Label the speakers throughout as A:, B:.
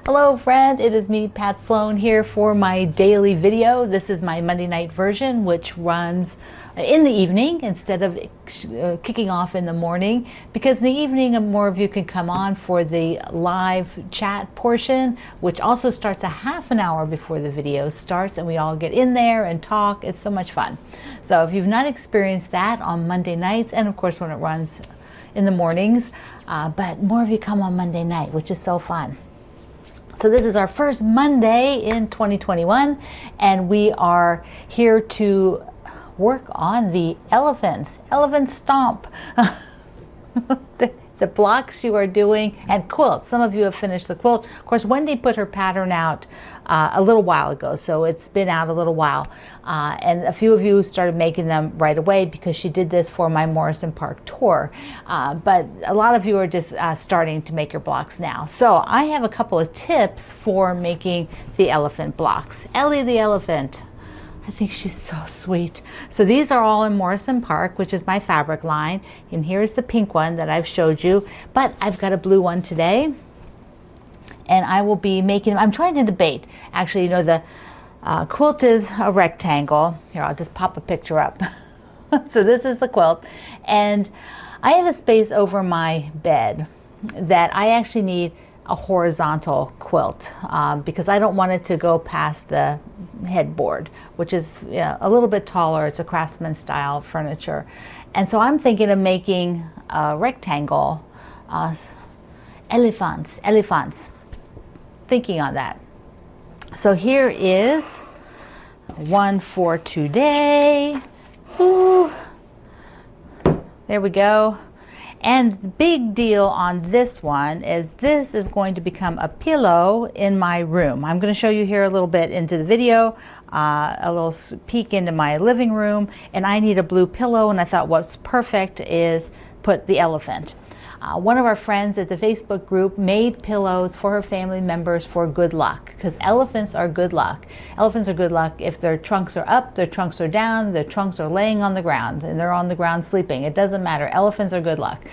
A: Hello friend, it is me, Pat Sloan, here for my daily video. This is my Monday night version, which runs in the evening instead of kicking off in the morning, because in the evening more of you can come on for the live chat portion, which also starts a half an hour before the video starts, and we all get in there and talk. It's so much fun. So if you've not experienced that on Monday nights, and of course when it runs in the mornings, but more of you come on Monday night, which is so fun. So this is our first Monday in 2021, and we are here to work on the elephants, elephant stomp. The blocks you are doing, and quilts. Some of you have finished the quilt. Of course, Wendy put her pattern out a little while ago, so it's been out a little while. And a few of you started making them right away because she did this for my Morrison Park tour. But a lot of you are just starting to make your blocks now. So I have a couple of tips for making the elephant blocks. Ellie the elephant. I think she's so sweet. So these are all in Morrison Park, which is my fabric line. And here's the pink one that I've showed you, but I've got a blue one today. And I will be making, I'm trying to debate. Actually, you know, the quilt is a rectangle. Here, I'll just pop a picture up. So this is the quilt. And I have a space over my bed that I actually need a horizontal quilt because I don't want it to go past the headboard, which is a little bit taller. It's a craftsman style furniture. And so I'm thinking of making a rectangle elephants, thinking on that. So here is one for today. Ooh. There we go. And the big deal on this one is this is going to become a pillow in my room. I'm going to show you here a little bit into the video, a little peek into my living room, and I need a blue pillow, and I thought what's perfect is put the elephant. One of our friends at the Facebook group made pillows for her family members for good luck, because elephants are good luck. Elephants are good luck if their trunks are up, their trunks are down, their trunks are laying on the ground, and they're on the ground sleeping. It doesn't matter. Elephants are good luck.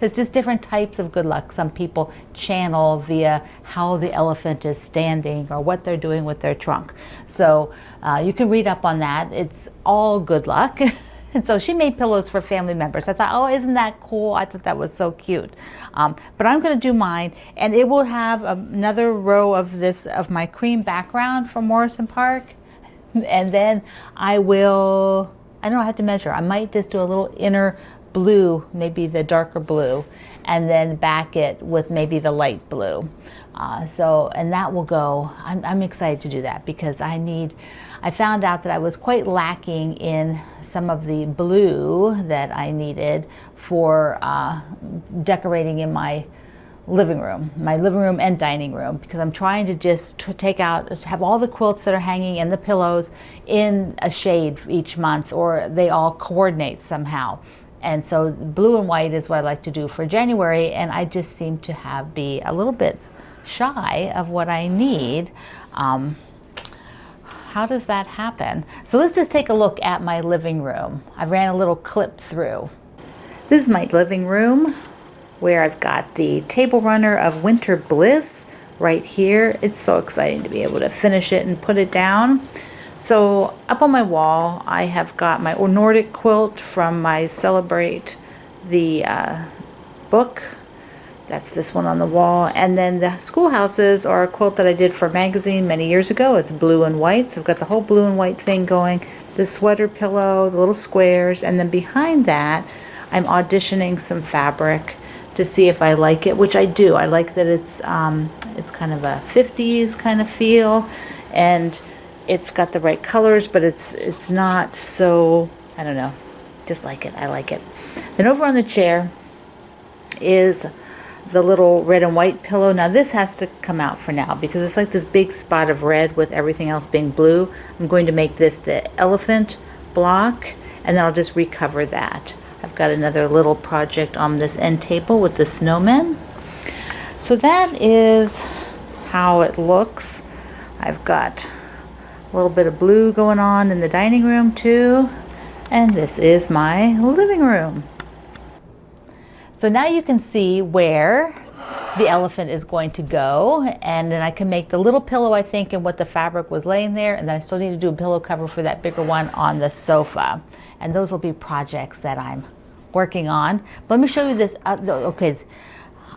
A: It's just different types of good luck. Some people channel via how the elephant is standing or what they're doing with their trunk. So you can read up on that. It's all good luck. And so she made pillows for family members. I thought, oh, isn't that cool? I thought that was so cute. But I'm going to do mine, and it will have another row of this, of my cream background from Morrison Park. And then I don't know, I have to measure. I might just do a little inner blue, maybe the darker blue, and then back it with maybe the light blue. And that will go. I'm excited to do that because I found out that I was quite lacking in some of the blue that I needed for decorating in my living room and dining room, because I'm trying to just have all the quilts that are hanging and the pillows in a shade each month, or they all coordinate somehow. And so blue and white is what I like to do for January, and I just seem to be a little bit shy of what I need. How does that happen? So let's just take a look at my living room. I ran a little clip through. This is my living room, where I've got the table runner of Winter Bliss right here. It's so exciting to be able to finish it and put it down. So up on my wall, I have got my Nordic quilt from my Celebrate the book. That's this one on the wall. And then the schoolhouses are a quilt that I did for a magazine many years ago. It's blue and white. So I've got the whole blue and white thing going. The sweater pillow, the little squares. And then behind that, I'm auditioning some fabric to see if I like it, which I do. I like that it's kind of a 50s kind of feel. And it's got the right colors, but it's not so, I don't know. Just like it. I like it. Then over on the chair is the little red and white pillow. Now this has to come out for now because it's like this big spot of red with everything else being blue. I'm going to make this the elephant block, and then I'll just recover that. I've got another little project on this end table with the snowmen. So that is how it looks. I've got a little bit of blue going on in the dining room too, and this is my living room. So now you can see where the elephant is going to go, and then I can make the little pillow, I think, and what the fabric was laying there, and then I still need to do a pillow cover for that bigger one on the sofa. And those will be projects that I'm working on. But let me show you this. Okay,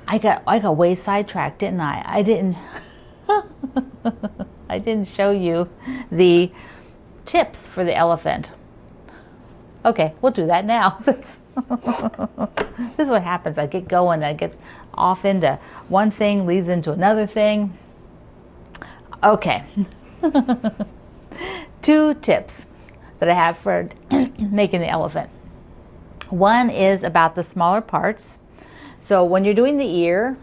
A: I got way sidetracked, didn't I? I didn't I didn't show you the tips for the elephant. Okay, we'll do that now. This is what happens. I get going, I get off into one thing, leads into another thing. Okay. 2 tips that I have for making the elephant. One is about the smaller parts. So when you're doing the ear,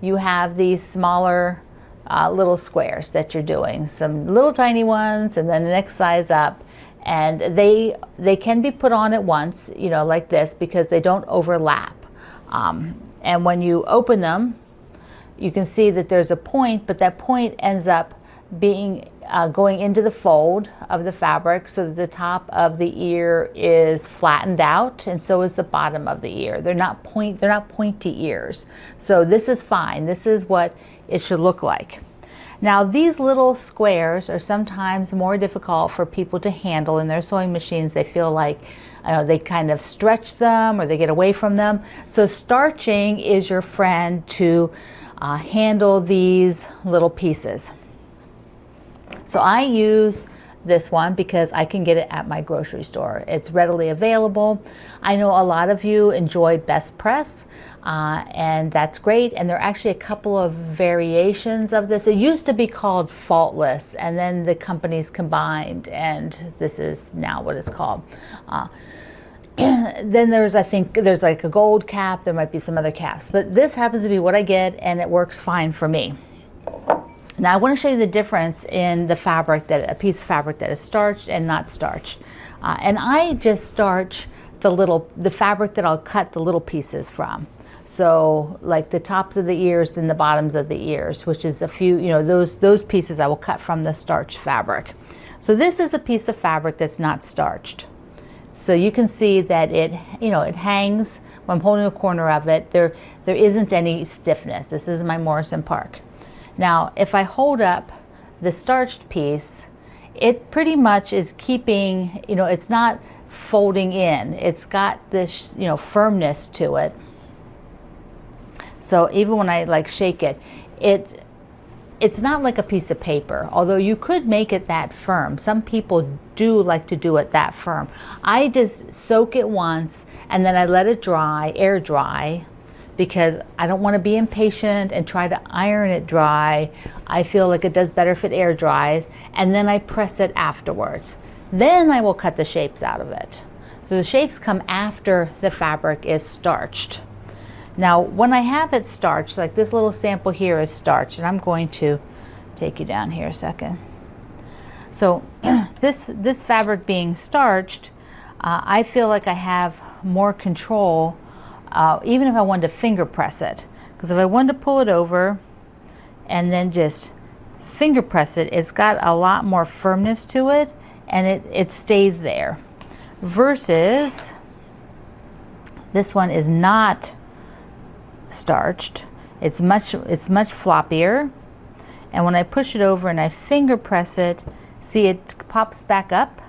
A: you have these smaller little squares that you're doing. Some little tiny ones, and then the next size up. And they can be put on at once, you know, like this, because they don't overlap. And when you open them, you can see that there's a point, but that point ends up being going into the fold of the fabric, so that the top of the ear is flattened out, and so is the bottom of the ear. They're not pointy ears. So this is fine. This is what it should look like. Now, these little squares are sometimes more difficult for people to handle in their sewing machines. They feel like they kind of stretch them or they get away from them. So starching is your friend to handle these little pieces. So I use this one because I can get it at my grocery store. It's readily available. I know a lot of you enjoy Best Press, and that's great. And there are actually a couple of variations of this. It used to be called Faultless, and then the companies combined, and this is now what it's called. Then I think there's like a gold cap. There might be some other caps, but this happens to be what I get, and it works fine for me. Now I want to show you the difference in the fabric, that a piece of fabric that is starched and not starched. And I just starch the fabric that I'll cut the little pieces from. So like the tops of the ears, then the bottoms of the ears, which is a few, you know, those pieces I will cut from the starched fabric. So this is a piece of fabric that's not starched. So you can see that it hangs when I'm holding a corner of it. There isn't any stiffness. This is my Morrison Park. Now, if I hold up the starched piece, it pretty much is keeping, it's not folding in. It's got this, firmness to it. So even when I like shake it, it's not like a piece of paper, although you could make it that firm. Some people do like to do it that firm. I just soak it once and then I let it dry, air dry, because I don't want to be impatient and try to iron it dry. I feel like it does better if it air dries, and then I press it afterwards. Then I will cut the shapes out of it. So the shapes come after the fabric is starched. Now, when I have it starched, like this little sample here is starched, and I'm going to take you down here a second. So this fabric being starched, I feel like I have more control, even if I wanted to finger press it. Because if I wanted to pull it over and then just finger press it, it's got a lot more firmness to it, and it stays there. Versus this one is not starched. It's much floppier, and when I push it over and I finger press it, see, it pops back up.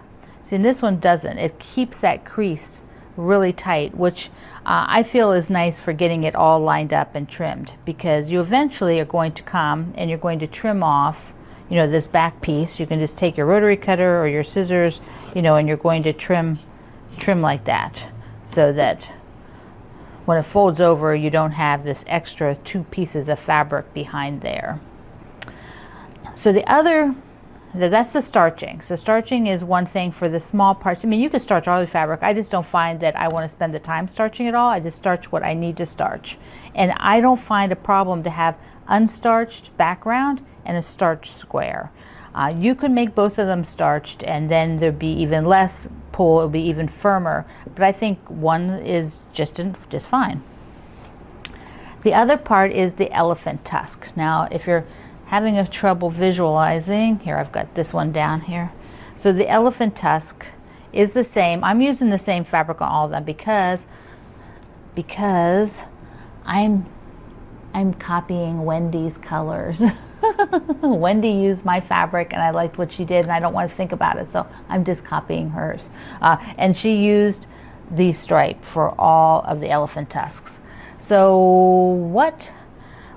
A: See, and this one doesn't. It keeps that crease really tight, which I feel is nice for getting it all lined up and trimmed, because you eventually are going to come and you're going to trim off, this back piece. You can just take your rotary cutter or your scissors, and you're going to trim like that, so that when it folds over, you don't have this extra 2 pieces of fabric behind there. So that's the starching. So starching is one thing for the small parts. I mean, you can starch all the fabric. I just don't find that I want to spend the time starching it all. I just starch what I need to starch. And I don't find a problem to have unstarched background and a starched square. You can make both of them starched, and then there'd be even less pull. It'll be even firmer. But I think one is just fine. The other part is the elephant tusk. Now, if you're having a trouble visualizing, here I've got this one down here. So the elephant tusk is the same. I'm using the same fabric on all of them because I'm I'm copying Wendy's colors. Wendy used my fabric and I liked what she did and I don't want to think about it, so I'm just copying hers. And she used the stripe for all of the elephant tusks. So what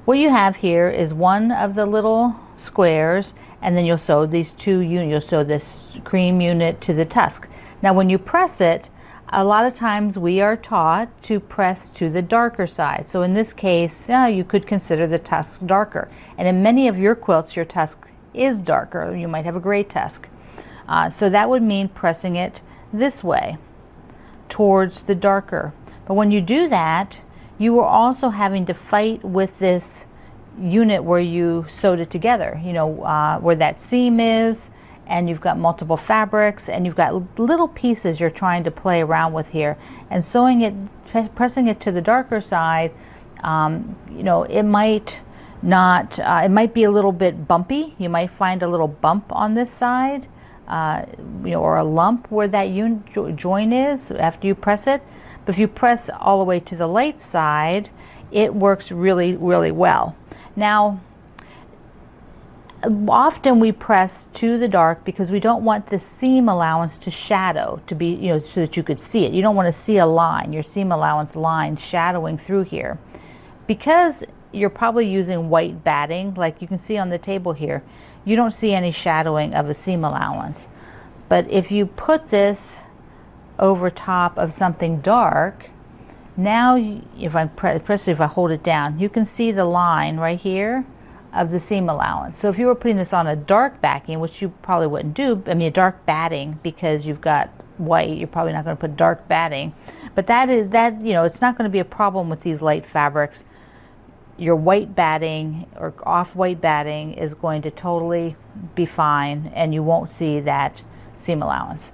A: you have here is one of the little squares, and then you'll sew these two units. You'll sew this cream unit to the tusk. Now when you press it, a lot of times we are taught to press to the darker side. So in this case, you could consider the tusk darker. And in many of your quilts, your tusk is darker. You might have a gray tusk. So that would mean pressing it this way towards the darker. But when you do that, you are also having to fight with this unit where you sewed it together, you know, where that seam is, and you've got multiple fabrics and you've got little pieces you're trying to play around with here, and sewing it, pressing it to the darker side, you know, it might not, it might be a little bit bumpy. You might find a little bump on this side, you know, or a lump where that join is after you press it. But if you press all the way to the light side, it works really, really well. Now, often we press to the dark because we don't want the seam allowance to shadow, to be, you know, so that you could see it. You don't want to see a line, your seam allowance line shadowing through here. Because you're probably using white batting, like you can see on the table here, you don't see any shadowing of a seam allowance. But if you put this over top of something dark, now if I press it, if I hold it down, you can see the line right here of the seam allowance. So if you were putting this on a dark backing, which you probably wouldn't do, I mean a dark batting, because you've got white, you're probably not going to put dark batting, but that, you know, it's not going to be a problem with these light fabrics. Your white batting or off-white batting is going to totally be fine, and you won't see that seam allowance.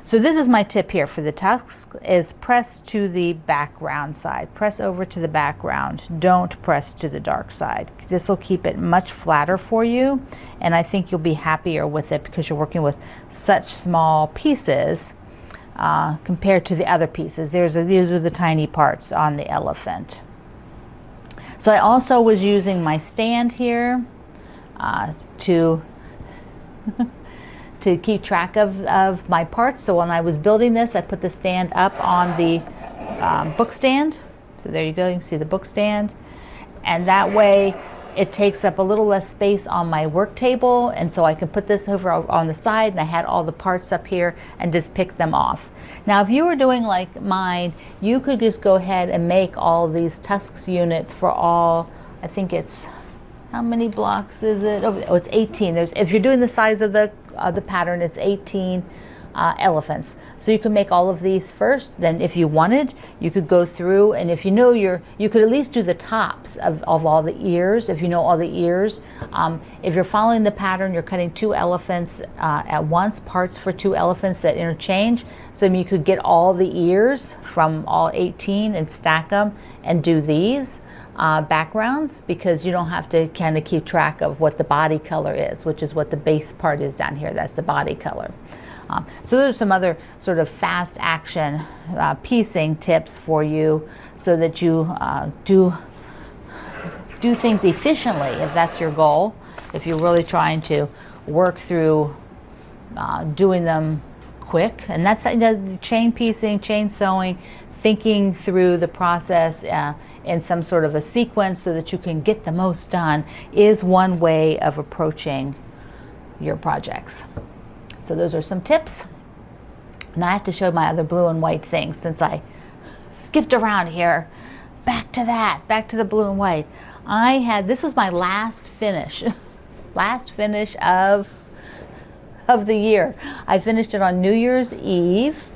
A: So this is my tip here for the tusk, is press to the background side. Press over to the background. Don't press to the dark side. This will keep it much flatter for you, and I think you'll be happier with it because you're working with such small pieces compared to the other pieces. These are the tiny parts on the elephant. So I also was using my stand here to keep track of my parts. So when I was building this, I put the stand up on the book stand. So there you go, you can see the book stand. And that way it takes up a little less space on my work table, and so I can put this over on the side, and I had all the parts up here and just pick them off. Now if you were doing like mine, you could just go ahead and make all these tusks units for all, I think it's, how many blocks is it? Oh, it's 18. If you're doing the size of the pattern, it's 18 elephants. So you can make all of these first. Then if you wanted, you could go through, and if you know you could at least do the tops of all the ears, if you know all the ears. If you're following the pattern, you're cutting 2 elephants at once, parts for 2 elephants that interchange. So you could get all the ears from all 18 and stack them and do these backgrounds, because you don't have to kind of keep track of what the body color is, which is what the base part is down here. That's the body color. So there's some other sort of fast action piecing tips for you, so that you do things efficiently, if that's your goal. If you're really trying to work through doing them quick, and that's, you know, chain piecing, chain sewing, thinking through the process in some sort of a sequence so that you can get the most done, is one way of approaching your projects. So those are some tips. Now I have to show my other blue and white things since I skipped around here. Back to that, back to the blue and white. This was my last finish, last finish of the year. I finished it on New Year's Eve.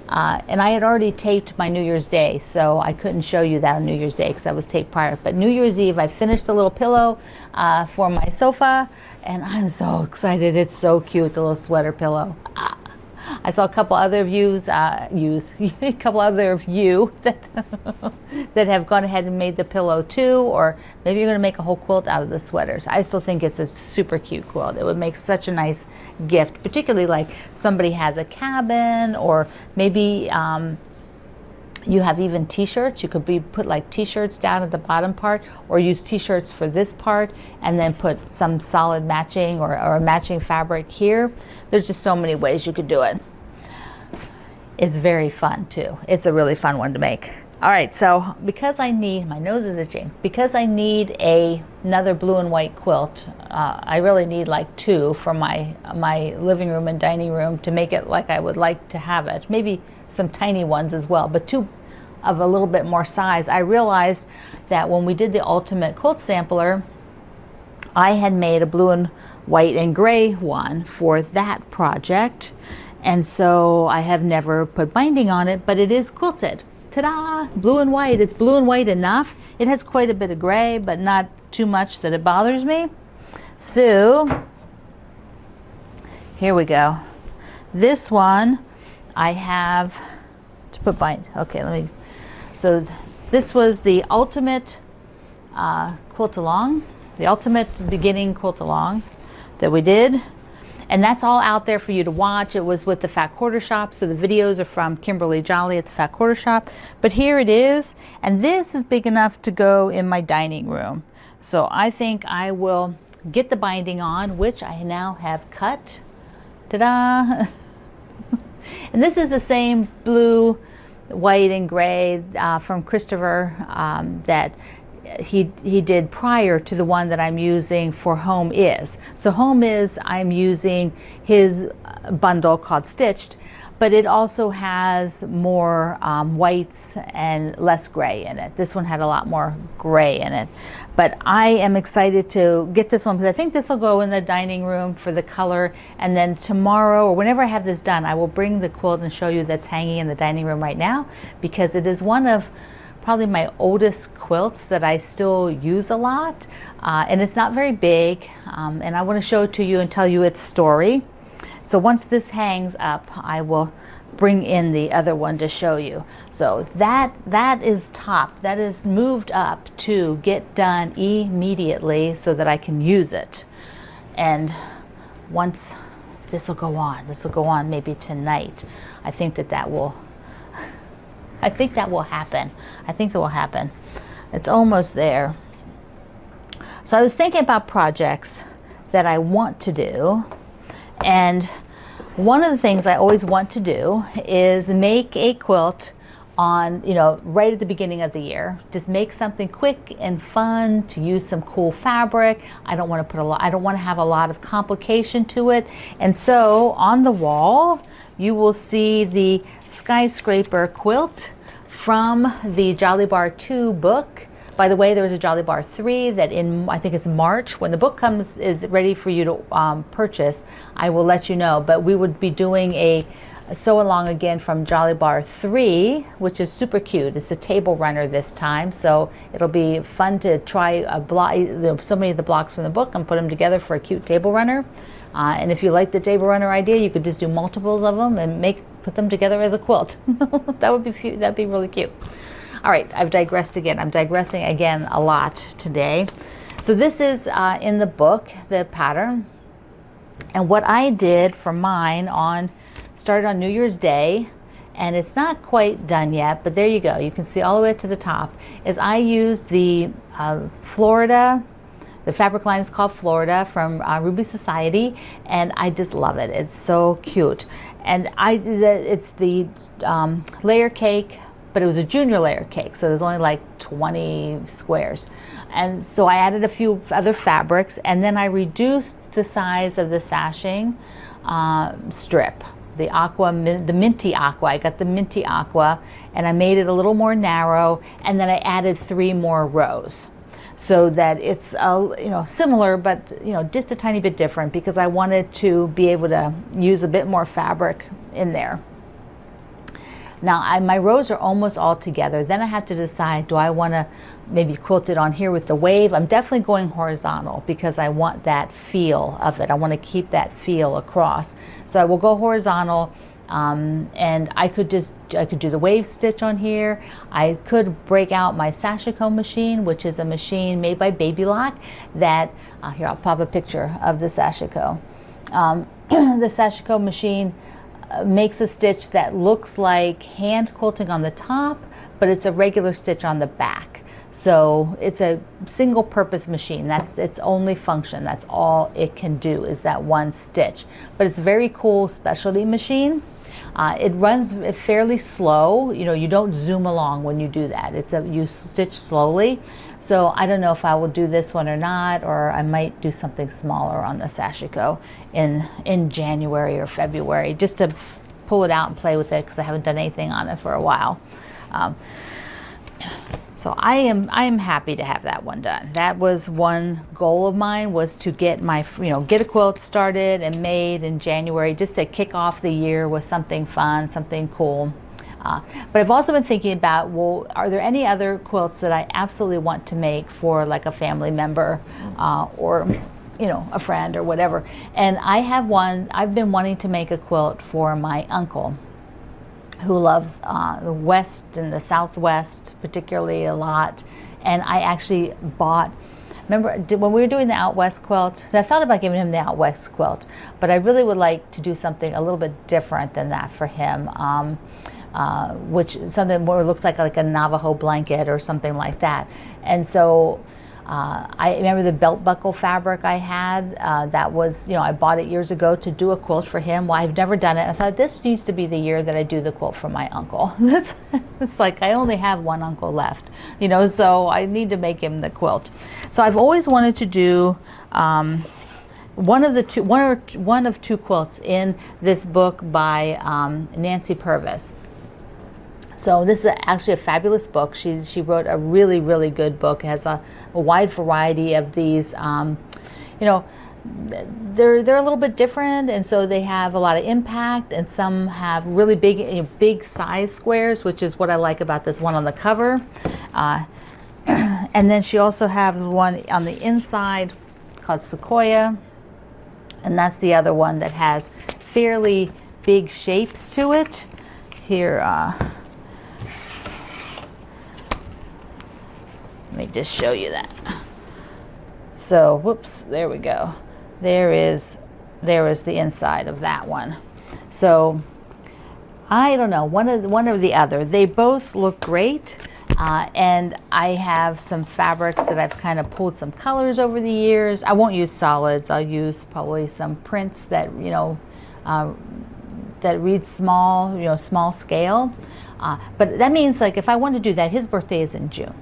A: And I had already taped my New Year's Day, so I couldn't show you that on New Year's Day because I was taped prior. But New Year's Eve, I finished a little pillow for my sofa, and I'm so excited. It's so cute, the little sweater pillow. I saw a couple other views, a couple other of you that that have gone ahead and made the pillow too, or maybe you're going to make a whole quilt out of the sweaters. I still think it's a super cute quilt. It would make such a nice gift, particularly like somebody has a cabin, or maybe You have even t-shirts. You could put like t-shirts down at the bottom part, or use t-shirts for this part and then put some solid matching or a matching fabric here. There's just so many ways you could do it. It's very fun too. It's a really fun one to make. All right, so because I need, my nose is itching, because I need another blue and white quilt, I really need like 2 for my living room and dining room to make it like I would like to have it. Maybe some tiny ones as well, but 2 of a little bit more size. I realized that when we did the ultimate quilt sampler, I had made a blue and white and gray one for that project, and so I have never put binding on it, but it is quilted. Ta-da! Blue and white. It's blue and white enough. It has quite a bit of gray, but not too much that it bothers me. So here we go. This one I have to put bind. Okay, let me. So this was the ultimate quilt along, the ultimate beginning quilt along that we did. And that's all out there for you to watch. It was with the Fat Quarter Shop, so the videos are from Kimberly Jolly at the Fat Quarter Shop. But here it is, and this is big enough to go in my dining room. So I think I will get the binding on, which I now have cut. Ta-da! And this is the same blue, white, and gray from Christopher that he did prior to the one that I'm using for Home Is. So Home Is, I'm using his bundle called Stitched, but it also has more whites and less gray in it. This one had a lot more gray in it. But I am excited to get this one because I think this will go in the dining room for the color, and then tomorrow or whenever I have this done, I will bring the quilt and show you that's hanging in the dining room right now, because it is one of probably my oldest quilts that I still use a lot, and it's not very big, and I want to show it to you and tell you its story. So once this hangs up, I will bring in the other one to show you. So that is top. That is moved up to get done immediately so that I can use it. And once this will go on maybe tonight. I think that will happen. I think that will happen. It's almost there. So I was thinking about projects that I want to do, and one of the things I always want to do is make a quilt on, right at the beginning of the year. Just make something quick and fun to use some cool fabric. I don't want to have a lot of complication to it. And so on the wall, you will see the Skyscraper quilt from the Jolly Bar 2 book. By the way, there was a Jolly Bar 3 that I think it's March, when the book is ready for you to purchase, I will let you know. But we would be doing a sew along again from Jolly Bar 3, which is super cute. It's a table runner this time, so it'll be fun to try a block, so many of the blocks from the book, and put them together for a cute table runner. And if you like the table runner idea, you could just do multiples of them and put them together as a quilt. That'd be really cute. All right, I've digressed again. I'm digressing again a lot today. So this is in the book, the pattern. And what I did for mine started on New Year's Day, and it's not quite done yet, but there you go. You can see all the way to the top, is I used the Florida, the fabric line is called Florida from Ruby Society, and I just love it. It's so cute. And it's the layer cake, but it was a junior layer cake, so there's only like 20 squares. And so I added a few other fabrics, and then I reduced the size of the sashing strip, the minty aqua. I got the minty aqua, and I made it a little more narrow, and then I added 3 more rows, so that it's similar, but just a tiny bit different, because I wanted to be able to use a bit more fabric in there. Now my rows are almost all together. Then I have to decide, do I want to maybe quilt it on here with the wave? I'm definitely going horizontal because I want that feel of it. I want to keep that feel across. So I will go horizontal, and I could do the wave stitch on here. I could break out my Sashiko machine, which is a machine made by Baby Lock that, here I'll pop a picture of the Sashiko. The Sashiko machine makes a stitch that looks like hand quilting on the top, but it's a regular stitch on the back. So it's a single purpose machine. That's its only function. That's all it can do, is that one stitch. But it's a very cool specialty machine. It runs fairly slow. You know, you don't zoom along when you do that. You stitch slowly. So I don't know if I will do this one or not, or I might do something smaller on the sashiko in January or February, just to pull it out and play with it, because I haven't done anything on it for a while. So I am happy to have that one done. That was one goal of mine, was to get get a quilt started and made in January, just to kick off the year with something fun, something cool. But I've also been thinking about, well, are there any other quilts that I absolutely want to make for like a family member or a friend or whatever? And I have one. I've been wanting to make a quilt for my uncle, who loves the West and the Southwest particularly a lot. And I actually bought, remember when we were doing the Out West quilt, I thought about giving him the Out West quilt, but I really would like to do something a little bit different than that for him, which something more looks like a Navajo blanket or something like that. And so I remember the belt buckle fabric I had, that was, I bought it years ago to do a quilt for him. Well, I've never done it. I thought this needs to be the year that I do the quilt for my uncle. It's like I only have one uncle left, so I need to make him the quilt. So I've always wanted to do one of two quilts in this book by Nancy Purvis. So this is actually a fabulous book. She wrote a really, really good book. It has a wide variety of these. They're a little bit different, and so they have a lot of impact, and some have really big size squares, which is what I like about this one on the cover. And then she also has one on the inside called Sequoia, and that's the other one that has fairly big shapes to it. Here. Let me just show you that. So, whoops, there we go. There is the inside of that one. So, I don't know, one or the other. They both look great, and I have some fabrics that I've kind of pulled some colors over the years. I won't use solids. I'll use probably some prints that that read small, small scale. But that means, like, if I want to do that, his birthday is in June.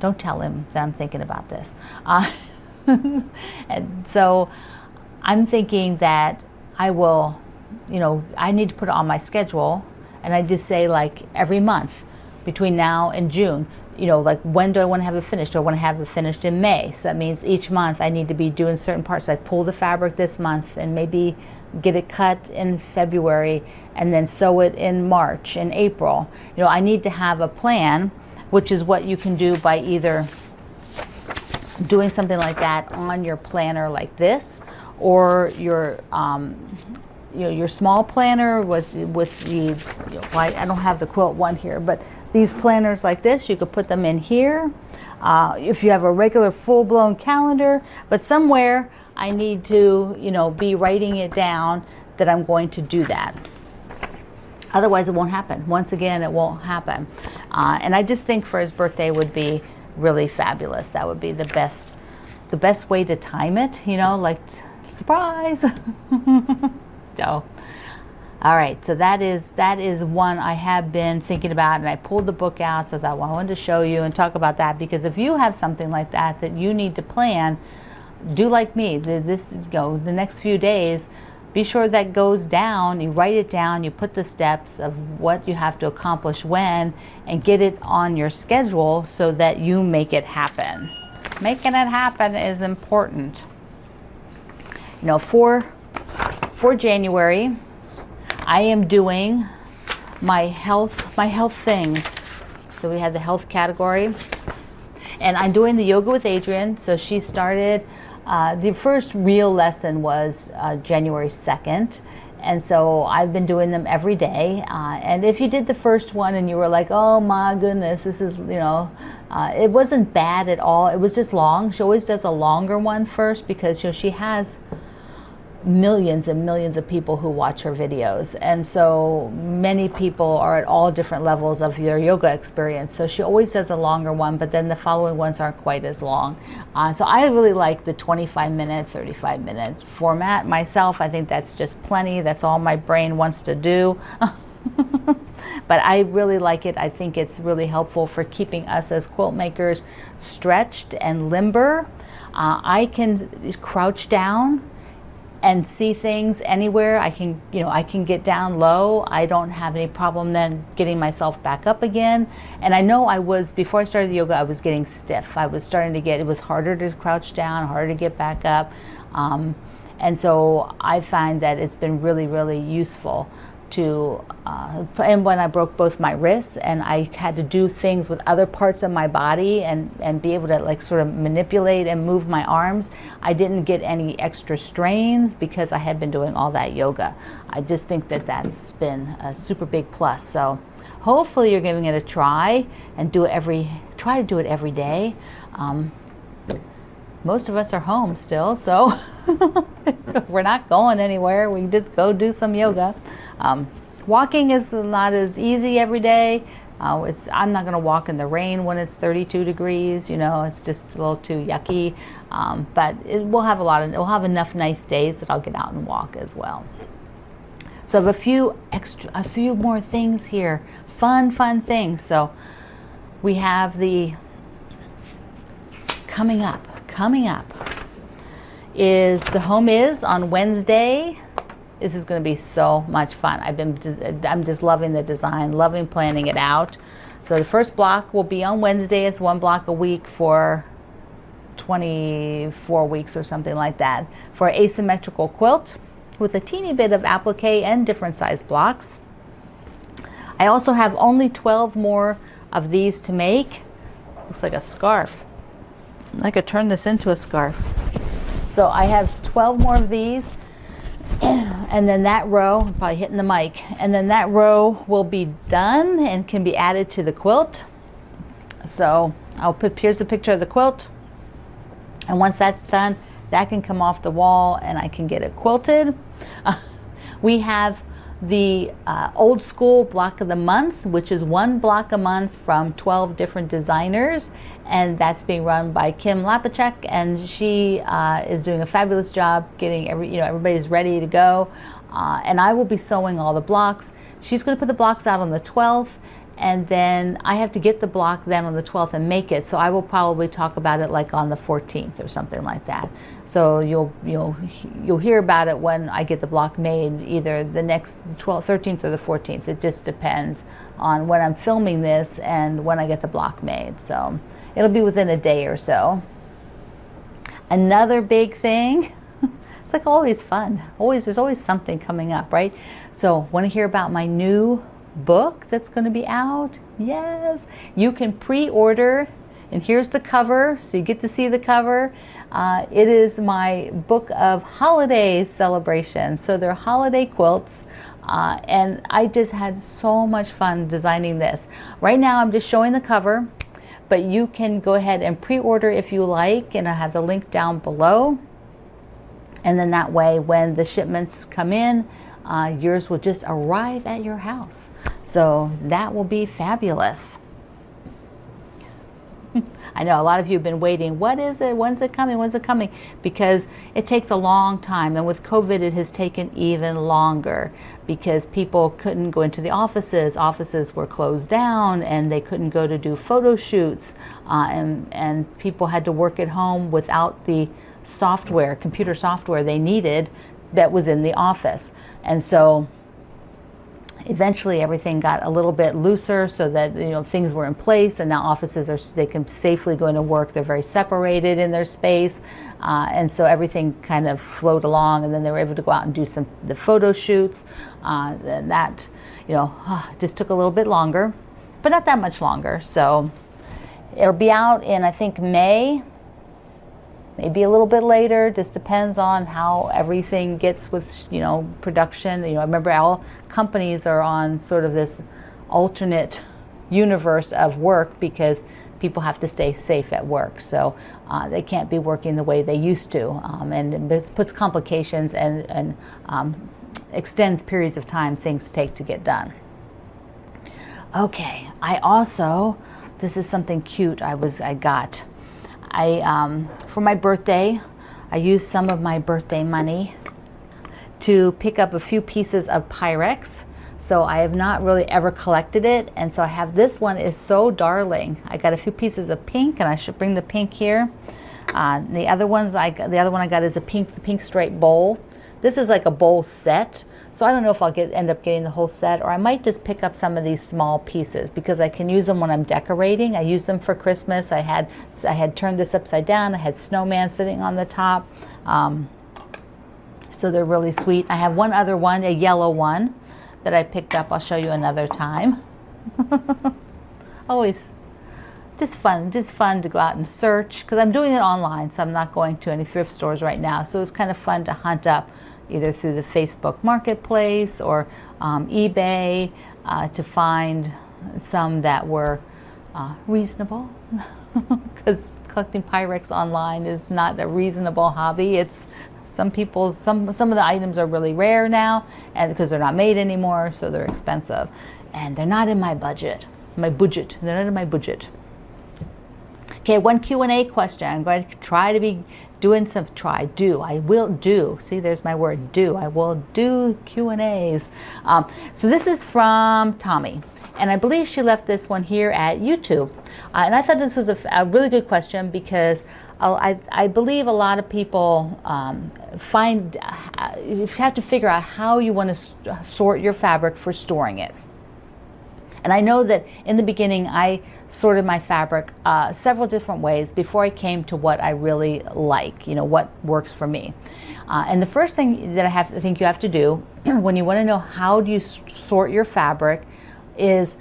A: Don't tell him that I'm thinking about this. And so I'm thinking that I will, I need to put it on my schedule, and I just say, like, every month between now and June, like, when do I want to have it finished? Do I want to have it finished in May? So that means each month I need to be doing certain parts. I pull the fabric this month and maybe get it cut in February and then sew it in March and April. I need to have a plan, which is what you can do by either doing something like that on your planner like this, or your your small planner with the I don't have the quilt one here, but these planners like this, you could put them in here. If you have a regular full-blown calendar, but somewhere I need to be writing it down that I'm going to do that. Otherwise, it won't happen. Once again, it won't happen. And I just think for his birthday would be really fabulous. That would be the best way to time it, like, surprise. So, all right, so that is one I have been thinking about, and I pulled the book out, so I thought, well, I wanted to show you and talk about that, because if you have something like that you need to plan, do like me. The next few days, be sure that goes down, you write it down, you put the steps of what you have to accomplish when, and get it on your schedule so that you make it happen. Making it happen is important. For January, I am doing my health things. So we had the health category, and I'm doing the yoga with Adrienne. So she started. The first real lesson was January 2nd, and so I've been doing them every day. And if you did the first one and you were like, oh my goodness, this is, it wasn't bad at all. It was just long. She always does a longer one first, because she has millions and millions of people who watch her videos, and so many people are at all different levels of your yoga experience. So she always does a longer one, but then the following ones aren't quite as long. So I really like the 25-minute, 35-minute format myself. I think that's just plenty. That's all my brain wants to do. But I really like it. I think it's really helpful for keeping us as quilt makers stretched and limber. I can crouch down and see things anywhere. I can get down low. I don't have any problem then getting myself back up again. And I know before I started the yoga, I was getting stiff. I was starting to it was harder to crouch down, harder to get back up. And so I find that it's been really, really useful to, and when I broke both my wrists and I had to do things with other parts of my body and be able to like sort of manipulate and move my arms, I didn't get any extra strains because I had been doing all that yoga. I just think that that's been a super big plus. So hopefully you're giving it a try and try to do it every day. Most of us are home still, so we're not going anywhere. We can just go do some yoga. Walking is not as easy every day. I'm not going to walk in the rain when it's 32 degrees. It's just a little too yucky. But we'll have enough nice days that I'll get out and walk as well. So I have a few more things here, fun things. So we have the coming up is the home is on Wednesday. This is going to be so much fun. I'm just loving the design, loving planning it out. So the first block will be on Wednesday. It's 1 block a week for 24 weeks or something like that for asymmetrical quilt with a teeny bit of applique and different size blocks. I also have only 12 more of these to make. Looks like a scarf. I could turn this into a scarf. So I have 12 more of these, and then that row, I'm probably hitting the mic, and then that row will be done and can be added to the quilt. So here's a picture of the quilt, and once that's done, that can come off the wall and I can get it quilted. We have the old school block of the month, which is 1 block a month from 12 different designers, and that's being run by Kim Lapacek, and she is doing a fabulous job getting everybody's ready to go, and I will be sewing all the blocks. She's going to put the blocks out on the 12th, and then I have to get the block then on the 12th and make it, so I will probably talk about it like on the 14th or something like that. So you'll hear about it when I get the block made, either the next 13th or the 14th. It just depends on when I'm filming this and when I get the block made. So it'll be within a day or so. Another big thing, it's like always fun. There's always something coming up, right? So want to hear about my new book that's going to be out? Yes, you can pre-order, and here's the cover, so you get to see the cover. It is my book of holiday celebrations, so they're holiday quilts, and I just had so much fun designing this. Right now I'm just showing the cover, but you can go ahead and pre-order if you like, and I have the link down below, and then that way when the shipments come in, yours will just arrive at your house. So that will be fabulous. I know a lot of you have been waiting. What is it? When's it coming? When's it coming? Because it takes a long time, and with COVID it has taken even longer because people couldn't go into the offices. Offices were closed down and they couldn't go to do photo shoots, and people had to work at home without the software, computer software they needed that was in the office. And so eventually everything got a little bit looser so that things were in place, and now offices they can safely go into work. They're very separated in their space, and so everything kind of flowed along, and then they were able to go out and do the photo shoots. And that just took a little bit longer, but not that much longer. So it'll be out in, I think, May. Maybe a little bit later, just depends on how everything gets with, production. I remember all companies are on sort of this alternate universe of work because people have to stay safe at work, so they can't be working the way they used to, and it puts complications and extends periods of time things take to get done. Okay, I also, this is something cute I got. For my birthday, I used some of my birthday money to pick up a few pieces of Pyrex. So I have not really ever collected it, and so I have this one is so darling. I got a few pieces of pink, and I should bring the pink here. The other one I got is a pink striped bowl. This is like a bowl set, so I don't know if I'll end up getting the whole set, or I might just pick up some of these small pieces because I can use them when I'm decorating. I use them for Christmas. I had turned this upside down. I had snowman sitting on the top, so they're really sweet. I have one other one, a yellow one, that I picked up. I'll show you another time. Always just fun to go out and search, because I'm doing it online, so I'm not going to any thrift stores right now. So it's kind of fun to hunt up either through the Facebook Marketplace or eBay to find some that were reasonable, because collecting Pyrex online is not a reasonable hobby. It's some of the items are really rare now, and because they're not made anymore, so they're expensive, and they're not in my budget. They're not in my budget. Okay, one Q&A question. I'm going to try to be doing some, I will do. See, there's my word, do. I will do Q&As. So this is from Tommy, and I believe she left this one here at YouTube. And I thought this was a really good question, because I believe a lot of people you have to figure out how you want to sort your fabric for storing it. And I know that in the beginning I sorted my fabric several different ways before I came to what I really like, what works for me. And the first thing that I think you have to do when you want to know how do you sort your fabric is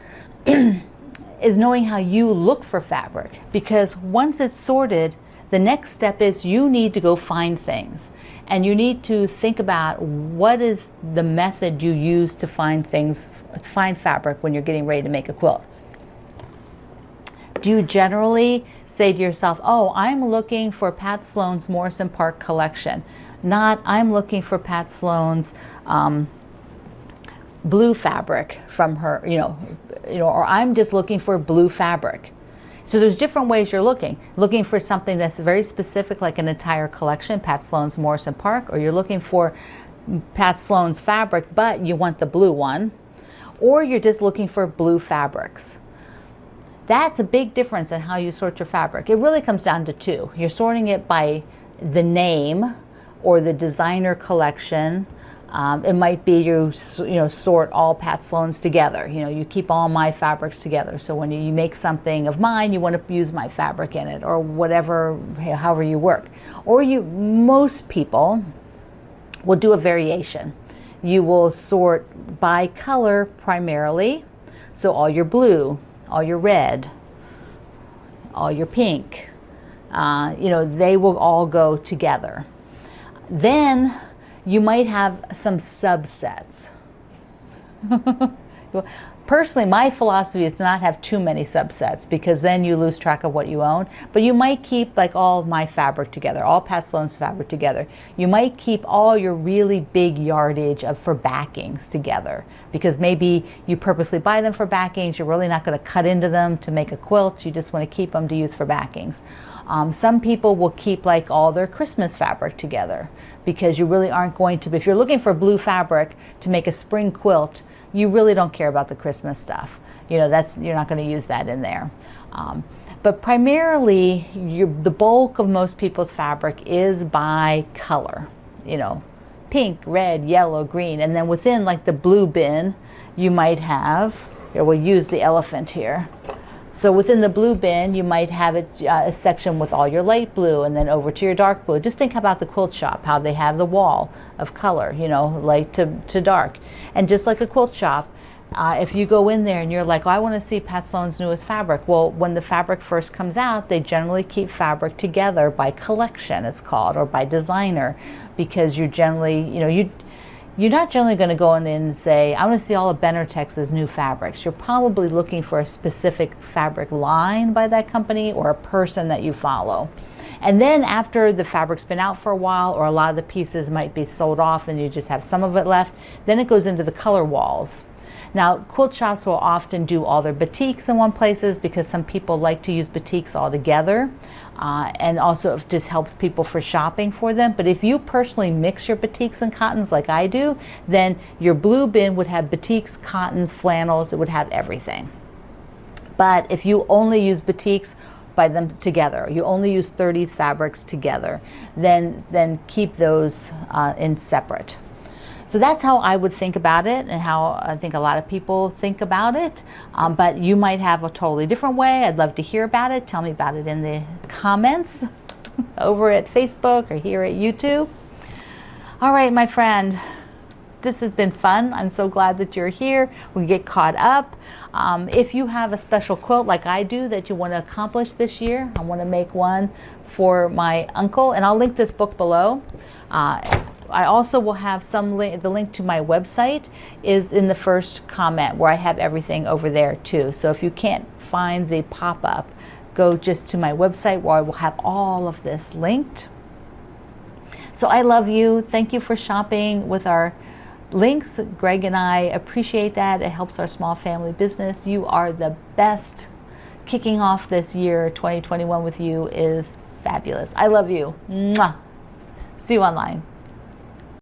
A: is knowing how you look for fabric, because once it's sorted, the next step is you need to go find things, and you need to think about what is the method you use to find fabric when you're getting ready to make a quilt. Do you generally say to yourself, oh, I'm looking for Pat Sloan's Morrison Park collection, not I'm looking for Pat Sloan's blue fabric from her, or I'm just looking for blue fabric. So there's different ways you're looking for something that's very specific, like an entire collection, Pat Sloan's Morrison Park, or you're looking for Pat Sloan's fabric, but you want the blue one, or you're just looking for blue fabrics. That's a big difference in how you sort your fabric. It really comes down to two. You're sorting it by the name or the designer collection. It might be you sort all Pat Sloan's together. You keep all my fabrics together. So when you make something of mine, you want to use my fabric in it, or whatever, however you work. Or most people will do a variation. You will sort by color primarily. So all your blue, all your red, all your pink, they will all go together. Then you might have some subsets. Personally, my philosophy is to not have too many subsets, because then you lose track of what you own. But you might keep like all my fabric together, all Pat Sloan's fabric together. You might keep all your really big yardage for backings together, because maybe you purposely buy them for backings. You're really not going to cut into them to make a quilt. You just want to keep them to use for backings. Some people will keep like all their Christmas fabric together, because you really aren't going to, if you're looking for blue fabric to make a spring quilt, you really don't care about the Christmas stuff. You're not going to use that in there. But primarily, the bulk of most people's fabric is by color. Pink, red, yellow, green, and then within like the blue bin, you might have, we'll use the elephant here. So within the blue bin, you might have a section with all your light blue, and then over to your dark blue. Just think about the quilt shop, how they have the wall of color, light to dark. And just like a quilt shop, if you go in there and you're like, oh, I want to see Pat Sloan's newest fabric. Well, when the fabric first comes out, they generally keep fabric together by collection, it's called, or by designer, because you generally, you're not generally going to go in and say, I want to see all of Benartex's new fabrics. You're probably looking for a specific fabric line by that company or a person that you follow. And then after the fabric's been out for a while, or a lot of the pieces might be sold off and you just have some of it left, then it goes into the color walls. Now, quilt shops will often do all their batiks in one places because some people like to use batiks all together. And also it just helps people for shopping for them. But if you personally mix your batiks and cottons like I do, then your blue bin would have batiks, cottons, flannels, it would have everything. But if you only use batiks by them together, you only use 30s fabrics together, then keep those in separate. So that's how I would think about it, and how I think a lot of people think about it. But you might have a totally different way. I'd love to hear about it. Tell me about it in the comments over at Facebook or here at YouTube. All right, my friend, this has been fun. I'm so glad that you're here. We get caught up. If you have a special quilt like I do that you want to accomplish this year, I want to make one for my uncle, and I'll link this book below. I also will have the link to my website is in the first comment, where I have everything over there too. So if you can't find the pop-up, go just to my website where I will have all of this linked. So I love you. Thank you for shopping with our links. Greg and I appreciate that. It helps our small family business. You are the best. Kicking off this year 2021 with you is fabulous. I love you. Mwah. See you online.